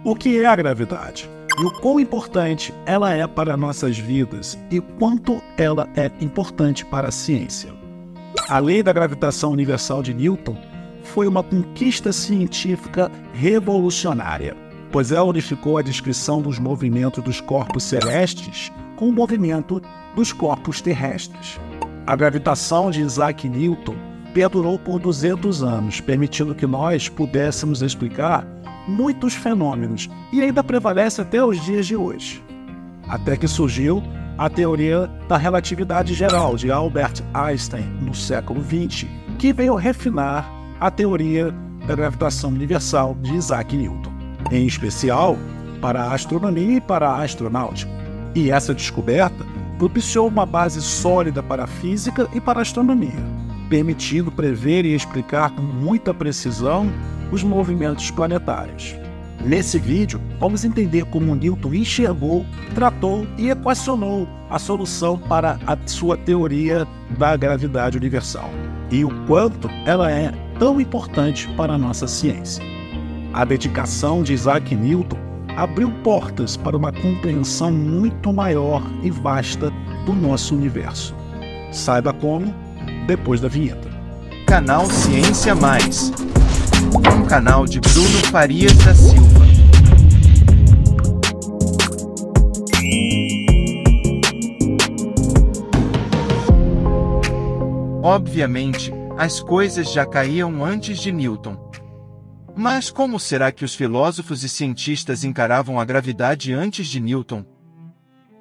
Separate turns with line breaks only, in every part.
O que é a gravidade? E o quão importante ela é para nossas vidas e quanto ela é importante para a ciência. A lei da gravitação universal de Newton foi uma conquista científica revolucionária, pois ela unificou a descrição dos movimentos dos corpos celestes com o movimento dos corpos terrestres. A gravitação de Isaac Newton perdurou por 200 anos, permitindo que nós pudéssemos explicar muitos fenômenos e ainda prevalece até os dias de hoje. Até que surgiu a teoria da relatividade geral de Albert Einstein no século XX, que veio refinar a teoria da gravitação universal de Isaac Newton, em especial para a astronomia e para a astronáutica. E essa descoberta propiciou uma base sólida para a física e para a astronomia, permitindo prever e explicar com muita precisão os movimentos planetários. Nesse vídeo, vamos entender como Newton enxergou, tratou e equacionou a solução para a sua teoria da gravidade universal e o quanto ela é tão importante para a nossa ciência. A dedicação de Isaac Newton abriu portas para uma compreensão muito maior e vasta do nosso universo. Saiba como depois da vinheta.
Canal Ciência Mais, um canal de Bruno Farias da Silva. Obviamente, as coisas já caíam antes de Newton. Mas como será que os filósofos e cientistas encaravam a gravidade antes de Newton?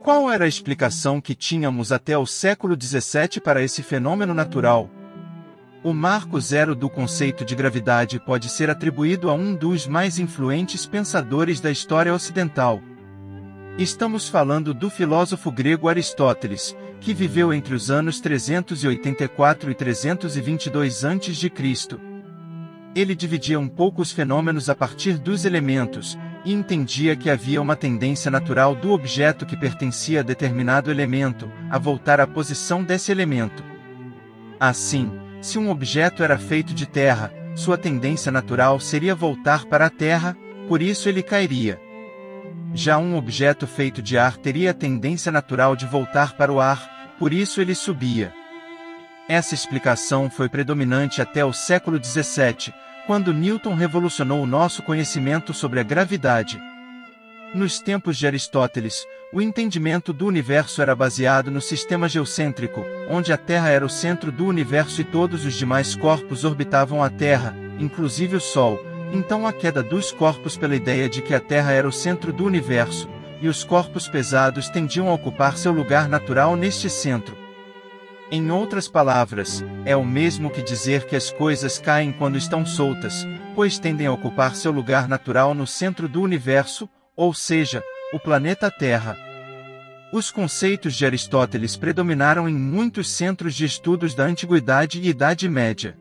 Qual era a explicação que tínhamos até o século XVII para esse fenômeno natural? O marco zero do conceito de gravidade pode ser atribuído a um dos mais influentes pensadores da história ocidental. Estamos falando do filósofo grego Aristóteles, que viveu entre os anos 384 e 322 a.C. Ele dividia um pouco os fenômenos a partir dos elementos, e entendia que havia uma tendência natural do objeto que pertencia a determinado elemento, a voltar à posição desse elemento. Assim, se um objeto era feito de terra, sua tendência natural seria voltar para a terra, por isso ele cairia. Já um objeto feito de ar teria a tendência natural de voltar para o ar, por isso ele subia. Essa explicação foi predominante até o século XVII, quando Newton revolucionou o nosso conhecimento sobre a gravidade. Nos tempos de Aristóteles, o entendimento do universo era baseado no sistema geocêntrico, onde a Terra era o centro do universo e todos os demais corpos orbitavam a Terra, inclusive o Sol. Então a queda dos corpos pela ideia de que a Terra era o centro do universo, e os corpos pesados tendiam a ocupar seu lugar natural neste centro. Em outras palavras, é o mesmo que dizer que as coisas caem quando estão soltas, pois tendem a ocupar seu lugar natural no centro do universo, ou seja, o planeta Terra. Os conceitos de Aristóteles predominaram em muitos centros de estudos da Antiguidade e Idade Média.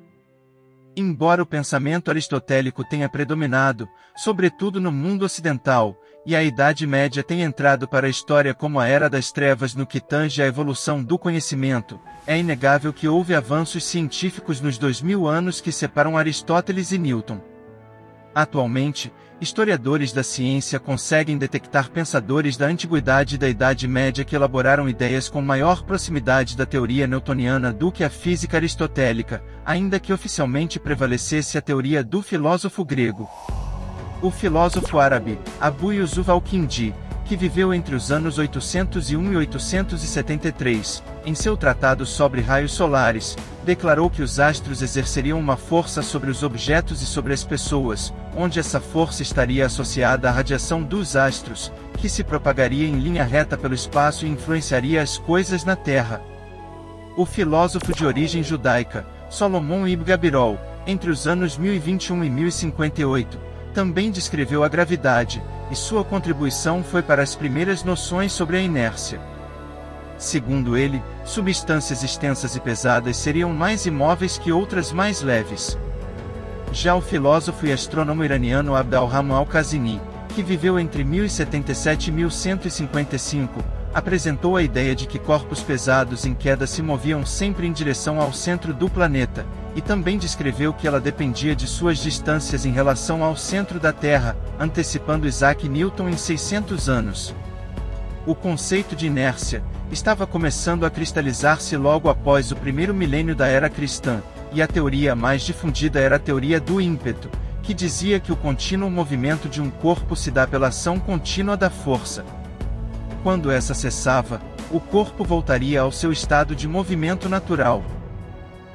Embora o pensamento aristotélico tenha predominado, sobretudo no mundo ocidental, e a Idade Média tenha entrado para a história como a Era das Trevas no que tange à evolução do conhecimento, é inegável que houve avanços científicos nos 2000 anos que separam Aristóteles e Newton. Atualmente, historiadores da ciência conseguem detectar pensadores da Antiguidade e da Idade Média que elaboraram ideias com maior proximidade da teoria newtoniana do que a física aristotélica, ainda que oficialmente prevalecesse a teoria do filósofo grego. O filósofo árabe, Abu Yusuf al-Kindi, que viveu entre os anos 801 e 873, em seu tratado sobre raios solares, declarou que os astros exerceriam uma força sobre os objetos e sobre as pessoas, onde essa força estaria associada à radiação dos astros, que se propagaria em linha reta pelo espaço e influenciaria as coisas na Terra. O filósofo de origem judaica, Solomon ibn Gabirol, entre os anos 1021 e 1058, também descreveu a gravidade, e sua contribuição foi para as primeiras noções sobre a inércia. Segundo ele, substâncias extensas e pesadas seriam mais imóveis que outras mais leves. Já o filósofo e astrônomo iraniano Abd al-Rahman al-Kazini, que viveu entre 1077 e 1155, apresentou a ideia de que corpos pesados em queda se moviam sempre em direção ao centro do planeta, e também descreveu que ela dependia de suas distâncias em relação ao centro da Terra, antecipando Isaac Newton em 600 anos. O conceito de inércia estava começando a cristalizar-se logo após o primeiro milênio da era cristã, e a teoria mais difundida era a teoria do ímpeto, que dizia que o contínuo movimento de um corpo se dá pela ação contínua da força. Quando essa cessava, o corpo voltaria ao seu estado de movimento natural.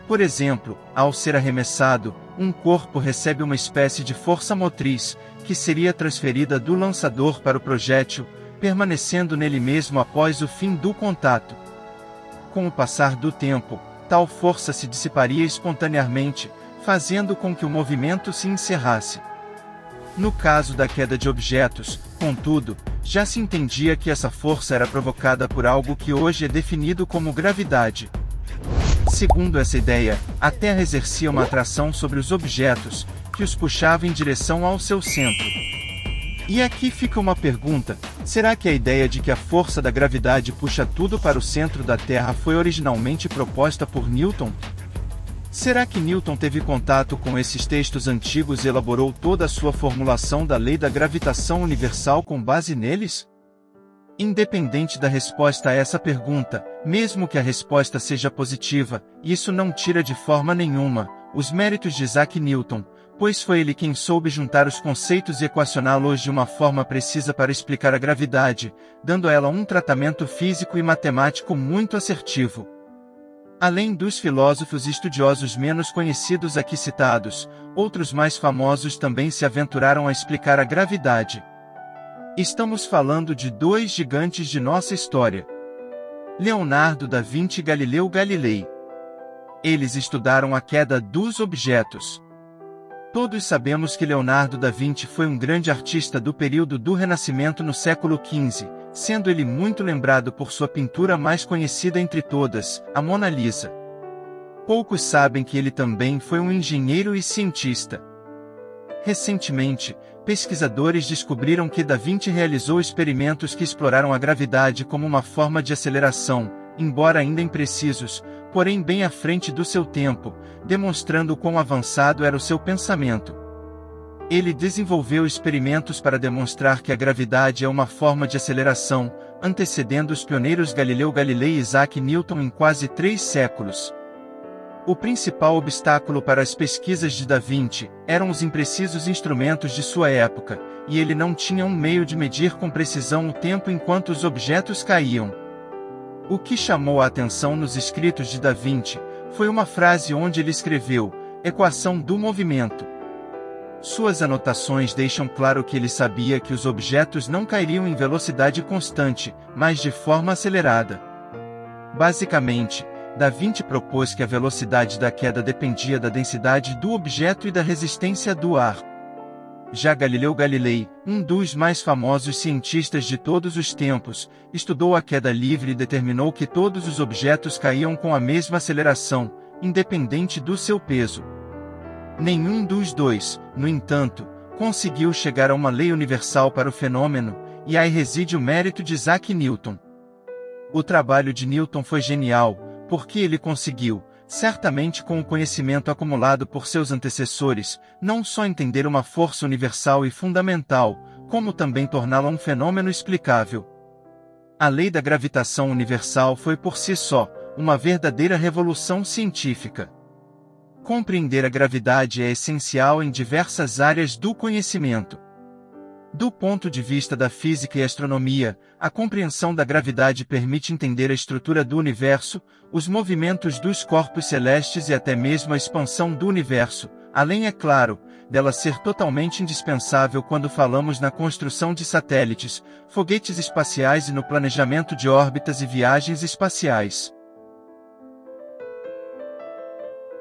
Por exemplo, ao ser arremessado, um corpo recebe uma espécie de força motriz, que seria transferida do lançador para o projétil, permanecendo nele mesmo após o fim do contato. Com o passar do tempo, tal força se dissiparia espontaneamente, fazendo com que o movimento se encerrasse. No caso da queda de objetos, contudo, já se entendia que essa força era provocada por algo que hoje é definido como gravidade. Segundo essa ideia, a Terra exercia uma atração sobre os objetos, que os puxava em direção ao seu centro. E aqui fica uma pergunta: será que a ideia de que a força da gravidade puxa tudo para o centro da Terra foi originalmente proposta por Newton? Será que Newton teve contato com esses textos antigos e elaborou toda a sua formulação da lei da gravitação universal com base neles? Independente da resposta a essa pergunta, mesmo que a resposta seja positiva, isso não tira de forma nenhuma os méritos de Isaac Newton, pois foi ele quem soube juntar os conceitos e equacioná-los de uma forma precisa para explicar a gravidade, dando a ela um tratamento físico e matemático muito assertivo. Além dos filósofos e estudiosos menos conhecidos aqui citados, outros mais famosos também se aventuraram a explicar a gravidade. Estamos falando de dois gigantes de nossa história: Leonardo da Vinci e Galileu Galilei. Eles estudaram a queda dos objetos. Todos sabemos que Leonardo da Vinci foi um grande artista do período do Renascimento no século XV, sendo ele muito lembrado por sua pintura mais conhecida entre todas, a Mona Lisa. Poucos sabem que ele também foi um engenheiro e cientista. Recentemente, pesquisadores descobriram que Da Vinci realizou experimentos que exploraram a gravidade como uma forma de aceleração, embora ainda imprecisos, porém bem à frente do seu tempo, demonstrando quão avançado era o seu pensamento. Ele desenvolveu experimentos para demonstrar que a gravidade é uma forma de aceleração, antecedendo os pioneiros Galileu Galilei e Isaac Newton em quase 3 séculos. O principal obstáculo para as pesquisas de Da Vinci eram os imprecisos instrumentos de sua época, e ele não tinha um meio de medir com precisão o tempo enquanto os objetos caíam. O que chamou a atenção nos escritos de Da Vinci foi uma frase onde ele escreveu: equação do movimento. Suas anotações deixam claro que ele sabia que os objetos não cairiam em velocidade constante, mas de forma acelerada. Basicamente, Da Vinci propôs que a velocidade da queda dependia da densidade do objeto e da resistência do ar. Já Galileu Galilei, um dos mais famosos cientistas de todos os tempos, estudou a queda livre e determinou que todos os objetos caíam com a mesma aceleração, independente do seu peso. Nenhum dos dois, no entanto, conseguiu chegar a uma lei universal para o fenômeno, e aí reside o mérito de Isaac Newton. O trabalho de Newton foi genial, porque ele conseguiu, certamente com o conhecimento acumulado por seus antecessores, não só entender uma força universal e fundamental, como também torná-la um fenômeno explicável. A lei da gravitação universal foi por si só uma verdadeira revolução científica. Compreender a gravidade é essencial em diversas áreas do conhecimento. Do ponto de vista da física e astronomia, a compreensão da gravidade permite entender a estrutura do universo, os movimentos dos corpos celestes e até mesmo a expansão do universo, além, é claro, dela ser totalmente indispensável quando falamos na construção de satélites, foguetes espaciais e no planejamento de órbitas e viagens espaciais.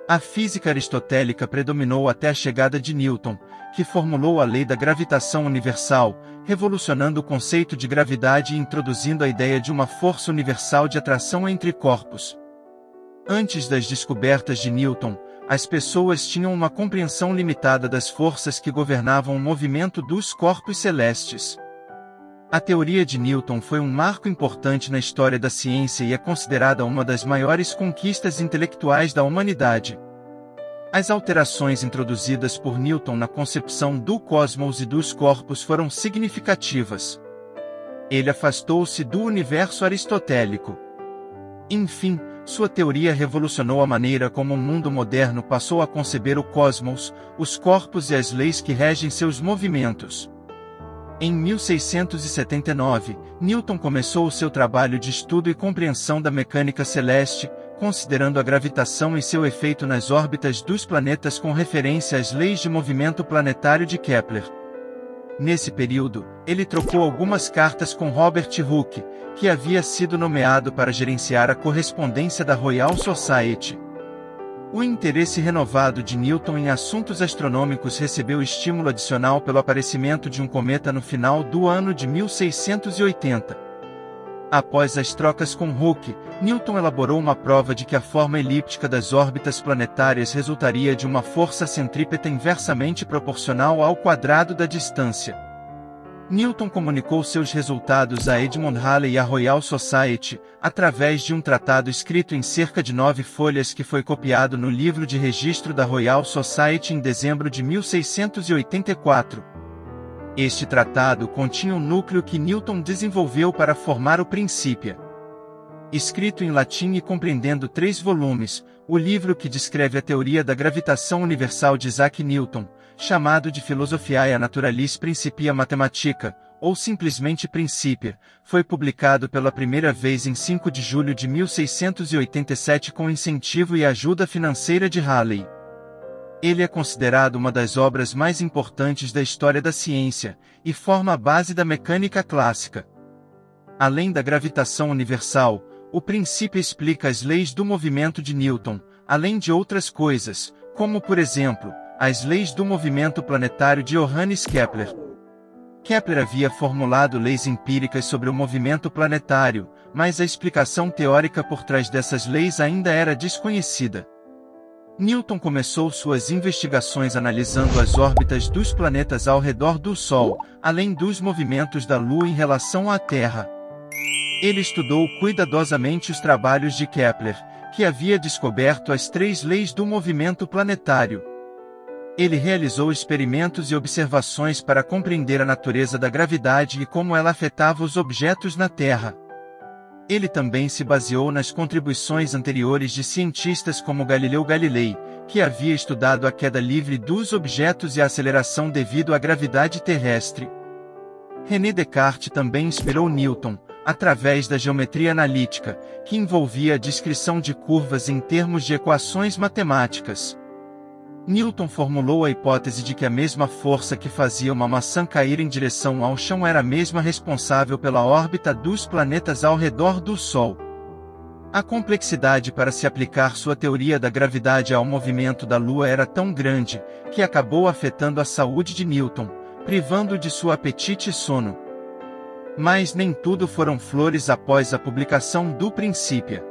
A física aristotélica predominou até a chegada de Newton, que formulou a lei da gravitação universal, revolucionando o conceito de gravidade e introduzindo a ideia de uma força universal de atração entre corpos. Antes das descobertas de Newton, as pessoas tinham uma compreensão limitada das forças que governavam o movimento dos corpos celestes. A teoria de Newton foi um marco importante na história da ciência e é considerada uma das maiores conquistas intelectuais da humanidade. As alterações introduzidas por Newton na concepção do cosmos e dos corpos foram significativas. Ele afastou-se do universo aristotélico. Enfim, sua teoria revolucionou a maneira como o mundo moderno passou a conceber o cosmos, os corpos e as leis que regem seus movimentos. Em 1679, Newton começou o seu trabalho de estudo e compreensão da mecânica celeste, considerando a gravitação e seu efeito nas órbitas dos planetas com referência às leis de movimento planetário de Kepler. Nesse período, ele trocou algumas cartas com Robert Hooke, que havia sido nomeado para gerenciar a correspondência da Royal Society. O interesse renovado de Newton em assuntos astronômicos recebeu estímulo adicional pelo aparecimento de um cometa no final do ano de 1680. Após as trocas com Hooke, Newton elaborou uma prova de que a forma elíptica das órbitas planetárias resultaria de uma força centrípeta inversamente proporcional ao quadrado da distância. Newton comunicou seus resultados a Edmund Halley e à Royal Society, através de um tratado escrito em cerca de 9 folhas que foi copiado no livro de registro da Royal Society em dezembro de 1684. Este tratado continha o núcleo que Newton desenvolveu para formar o Principia. Escrito em latim e compreendendo 3 volumes, o livro que descreve a teoria da gravitação universal de Isaac Newton, chamado de Philosophiae Naturalis Principia Mathematica, ou simplesmente Principia, foi publicado pela primeira vez em 5 de julho de 1687 com incentivo e ajuda financeira de Halley. Ele é considerado uma das obras mais importantes da história da ciência, e forma a base da mecânica clássica. Além da gravitação universal, o Principia explica as leis do movimento de Newton, além de outras coisas, como por exemplo, as leis do movimento planetário de Johannes Kepler. Kepler havia formulado leis empíricas sobre o movimento planetário, mas a explicação teórica por trás dessas leis ainda era desconhecida. Newton começou suas investigações analisando as órbitas dos planetas ao redor do Sol, além dos movimentos da Lua em relação à Terra. Ele estudou cuidadosamente os trabalhos de Kepler, que havia descoberto as 3 leis do movimento planetário. Ele realizou experimentos e observações para compreender a natureza da gravidade e como ela afetava os objetos na Terra. Ele também se baseou nas contribuições anteriores de cientistas como Galileu Galilei, que havia estudado a queda livre dos objetos e a aceleração devido à gravidade terrestre. René Descartes também inspirou Newton, através da geometria analítica, que envolvia a descrição de curvas em termos de equações matemáticas. Newton formulou a hipótese de que a mesma força que fazia uma maçã cair em direção ao chão era a mesma responsável pela órbita dos planetas ao redor do Sol. A complexidade para se aplicar sua teoria da gravidade ao movimento da Lua era tão grande, que acabou afetando a saúde de Newton, privando-o de seu apetite e sono. Mas nem tudo foram flores após a publicação do Principia.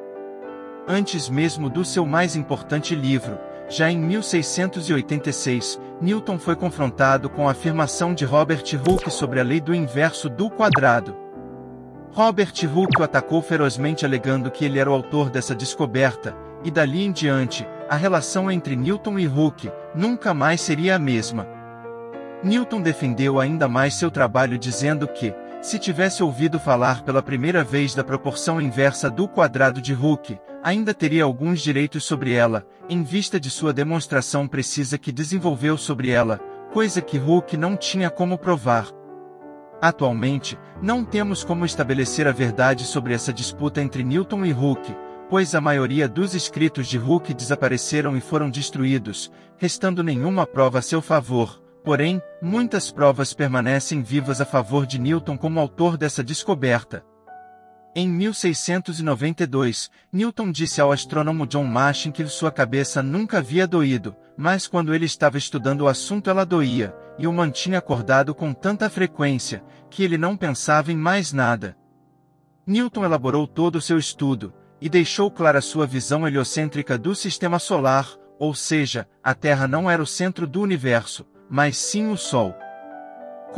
Antes mesmo do seu mais importante livro, já em 1686, Newton foi confrontado com a afirmação de Robert Hooke sobre a lei do inverso do quadrado. Robert Hooke o atacou ferozmente alegando que ele era o autor dessa descoberta, e dali em diante, a relação entre Newton e Hooke nunca mais seria a mesma. Newton defendeu ainda mais seu trabalho dizendo que, se tivesse ouvido falar pela primeira vez da proporção inversa do quadrado de Hooke, ainda teria alguns direitos sobre ela, em vista de sua demonstração precisa que desenvolveu sobre ela, coisa que Hooke não tinha como provar. Atualmente, não temos como estabelecer a verdade sobre essa disputa entre Newton e Hooke, pois a maioria dos escritos de Hooke desapareceram e foram destruídos, restando nenhuma prova a seu favor. Porém, muitas provas permanecem vivas a favor de Newton como autor dessa descoberta. Em 1692, Newton disse ao astrônomo John Martin que sua cabeça nunca havia doído, mas quando ele estava estudando o assunto ela doía, e o mantinha acordado com tanta frequência, que ele não pensava em mais nada. Newton elaborou todo o seu estudo, e deixou clara sua visão heliocêntrica do Sistema Solar, ou seja, a Terra não era o centro do universo, mas sim o Sol.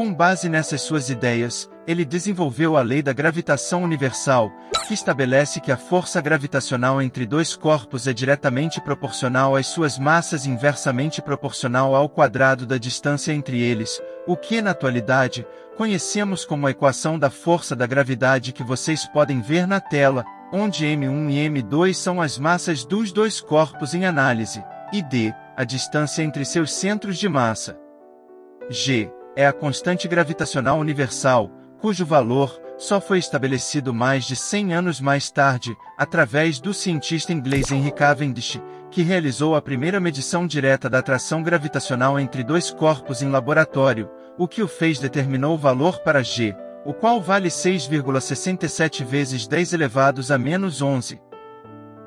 Com base nessas suas ideias, ele desenvolveu a lei da gravitação universal, que estabelece que a força gravitacional entre dois corpos é diretamente proporcional às suas massas e inversamente proporcional ao quadrado da distância entre eles, o que, na atualidade, conhecemos como a equação da força da gravidade que vocês podem ver na tela, onde m1 e m2 são as massas dos dois corpos em análise, e d, a distância entre seus centros de massa. G é a constante gravitacional universal, cujo valor só foi estabelecido mais de 100 anos mais tarde, através do cientista inglês Henry Cavendish, que realizou a primeira medição direta da atração gravitacional entre dois corpos em laboratório, o que o fez determinou o valor para G, o qual vale 6,67 vezes 10 elevados a menos 11.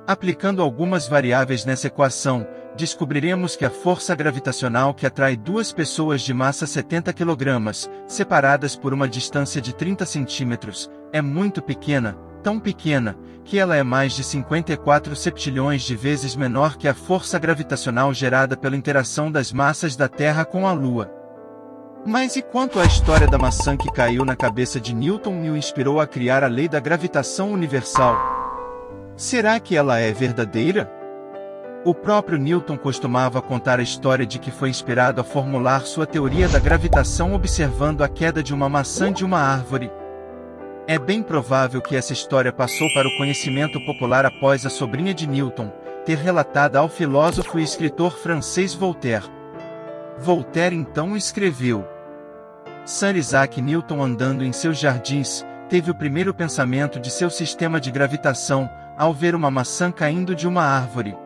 Aplicando algumas variáveis nessa equação, descobriremos que a força gravitacional que atrai duas pessoas de massa 70 kg, separadas por uma distância de 30 cm, é muito pequena, tão pequena, que ela é mais de 54 septilhões de vezes menor que a força gravitacional gerada pela interação das massas da Terra com a Lua. Mas e quanto à história da maçã que caiu na cabeça de Newton e o inspirou a criar a lei da gravitação universal? Será que ela é verdadeira? O próprio Newton costumava contar a história de que foi inspirado a formular sua teoria da gravitação observando a queda de uma maçã de uma árvore. É bem provável que essa história passou para o conhecimento popular após a sobrinha de Newton ter relatado ao filósofo e escritor francês Voltaire. Voltaire então escreveu: Sir Isaac Newton, andando em seus jardins, teve o primeiro pensamento de seu sistema de gravitação, ao ver uma maçã caindo de uma árvore.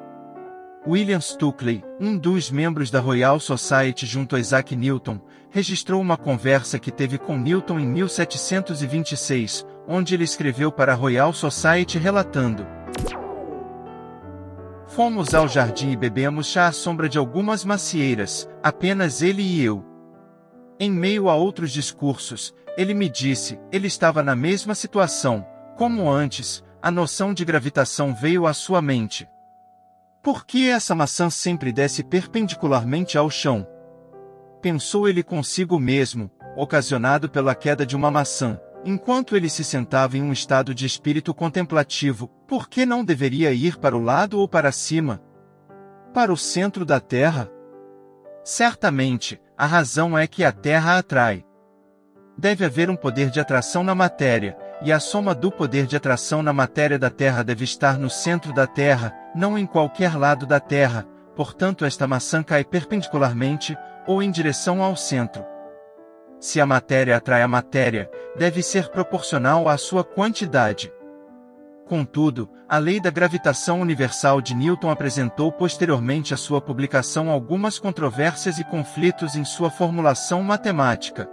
William Stukeley, um dos membros da Royal Society junto a Isaac Newton, registrou uma conversa que teve com Newton em 1726, onde ele escreveu para a Royal Society relatando: Fomos ao jardim e bebemos chá à sombra de algumas macieiras, apenas ele e eu. Em meio a outros discursos, ele me disse, ele estava na mesma situação, como antes, a noção de gravitação veio à sua mente. Por que essa maçã sempre desce perpendicularmente ao chão? Pensou ele consigo mesmo, ocasionado pela queda de uma maçã, enquanto ele se sentava em um estado de espírito contemplativo. Por que não deveria ir para o lado ou para cima? Para o centro da Terra? Certamente, a razão é que a Terra atrai. Deve haver um poder de atração na matéria, e a soma do poder de atração na matéria da Terra deve estar no centro da Terra, não em qualquer lado da Terra, portanto esta maçã cai perpendicularmente, ou em direção ao centro. Se a matéria atrai a matéria, deve ser proporcional à sua quantidade. Contudo, a lei da gravitação universal de Newton apresentou posteriormente à sua publicação algumas controvérsias e conflitos em sua formulação matemática.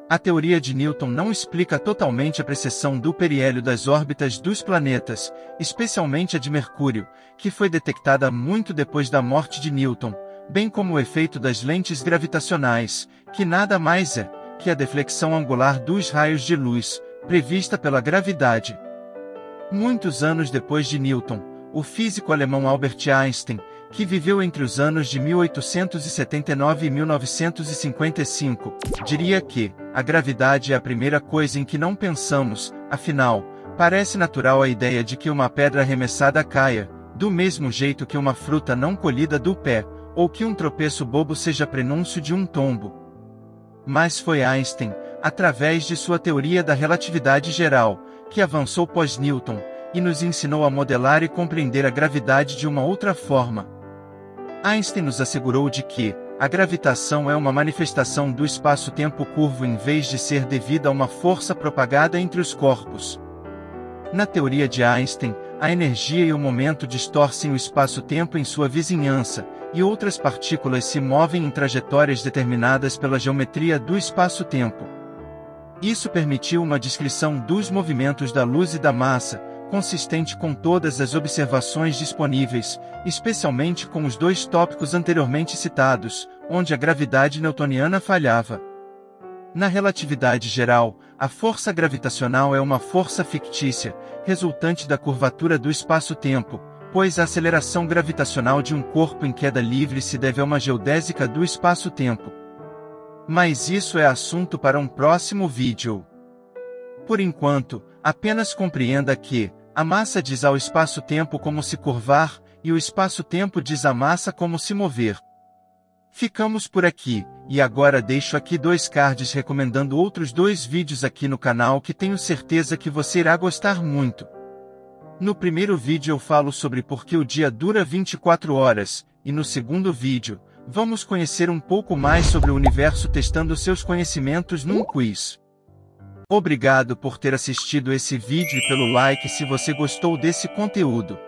A teoria de Newton não explica totalmente a precessão do periélio das órbitas dos planetas, especialmente a de Mercúrio, que foi detectada muito depois da morte de Newton, bem como o efeito das lentes gravitacionais, que nada mais é que a deflexão angular dos raios de luz, prevista pela gravidade. Muitos anos depois de Newton, o físico alemão Albert Einstein, que viveu entre os anos de 1879 e 1955, diria que a gravidade é a primeira coisa em que não pensamos, afinal, parece natural a ideia de que uma pedra arremessada caia, do mesmo jeito que uma fruta não colhida do pé, ou que um tropeço bobo seja prenúncio de um tombo. Mas foi Einstein, através de sua teoria da relatividade geral, que avançou pós-Newton, e nos ensinou a modelar e compreender a gravidade de uma outra forma. Einstein nos assegurou de que a gravitação é uma manifestação do espaço-tempo curvo em vez de ser devida a uma força propagada entre os corpos. Na teoria de Einstein, a energia e o momento distorcem o espaço-tempo em sua vizinhança, e outras partículas se movem em trajetórias determinadas pela geometria do espaço-tempo. Isso permitiu uma descrição dos movimentos da luz e da massa, consistente com todas as observações disponíveis, especialmente com os dois tópicos anteriormente citados, onde a gravidade newtoniana falhava. Na relatividade geral, a força gravitacional é uma força fictícia, resultante da curvatura do espaço-tempo, pois a aceleração gravitacional de um corpo em queda livre se deve a uma geodésica do espaço-tempo. Mas isso é assunto para um próximo vídeo. Por enquanto, apenas compreenda que a massa diz ao espaço-tempo como se curvar, e o espaço-tempo diz à massa como se mover. Ficamos por aqui, e agora deixo aqui 2 cards recomendando outros 2 vídeos aqui no canal que tenho certeza que você irá gostar muito. No primeiro vídeo eu falo sobre por que o dia dura 24 horas, e no segundo vídeo, vamos conhecer um pouco mais sobre o universo testando seus conhecimentos num quiz. Obrigado por ter assistido esse vídeo e pelo like se você gostou desse conteúdo.